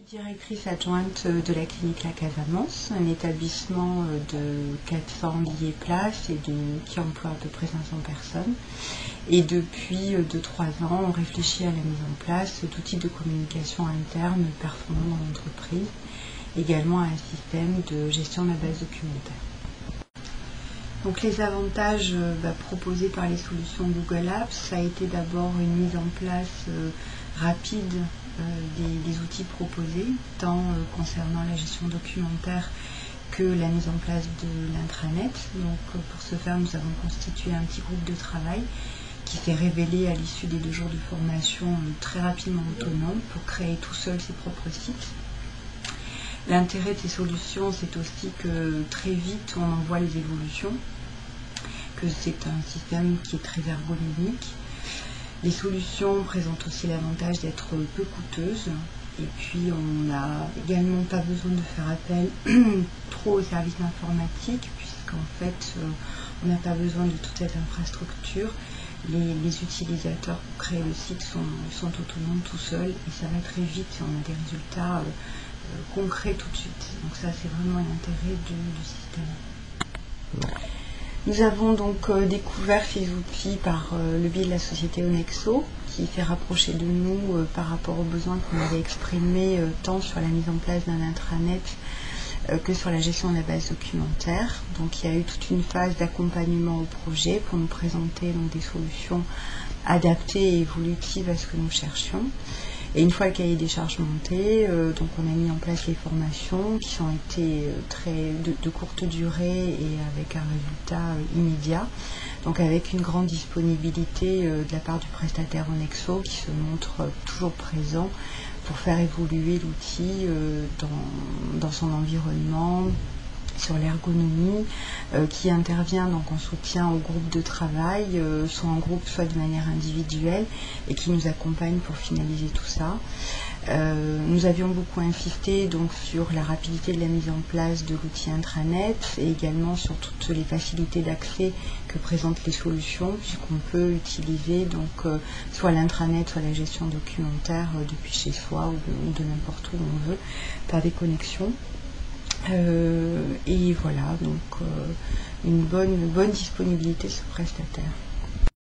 Directrice adjointe de la clinique La Casamance, un établissement de 400 lits et places qui emploie à peu près 500 personnes. Et depuis 2-3 ans, on réfléchit à la mise en place d'outils de communication interne performants dans l'entreprise, également à un système de gestion de la base documentaire. Donc les avantages proposés par les solutions Google Apps, ça a été d'abord une mise en place rapide des outils proposés, tant concernant la gestion documentaire que la mise en place de l'intranet. Donc pour ce faire, nous avons constitué un petit groupe de travail qui s'est révélé à l'issue des 2 jours de formation très rapidement autonome pour créer tout seul ses propres sites. L'intérêt de ces solutions, c'est aussi que très vite on en voit les évolutions, que c'est un système qui est très ergonomique. Les solutions présentent aussi l'avantage d'être peu coûteuses, et puis on n'a également pas besoin de faire appel trop aux services informatiques, puisqu'en fait on n'a pas besoin de toute cette infrastructure. Les utilisateurs pour créer le site sont autonomes tout seuls, et ça va très vite et on a des résultats concret tout de suite. Donc ça, c'est vraiment l'intérêt du système. Nous avons donc découvert ces outils par le biais de la société Onexo, qui s'est rapprochée de nous par rapport aux besoins qu'on avait exprimés tant sur la mise en place d'un intranet que sur la gestion de la base documentaire. Donc il y a eu toute une phase d'accompagnement au projet pour nous présenter donc, des solutions adaptées et évolutives à ce que nous cherchions. Et une fois le cahier des charges monté, donc on a mis en place les formations qui ont été de courte durée et avec un résultat immédiat. Donc avec une grande disponibilité de la part du prestataire Onexo qui se montre toujours présent pour faire évoluer l'outil dans son environnement, sur l'ergonomie, qui intervient donc en soutien au groupe de travail, soit en groupe, soit de manière individuelle, et qui nous accompagne pour finaliser tout ça. Nous avions beaucoup insisté donc sur la rapidité de la mise en place de l'outil intranet et également sur toutes les facilités d'accès que présentent les solutions, puisqu'on peut utiliser donc soit l'intranet, soit la gestion documentaire depuis chez soi ou de n'importe où on veut, par des connexions. Et voilà, donc une bonne disponibilité sur prestataire.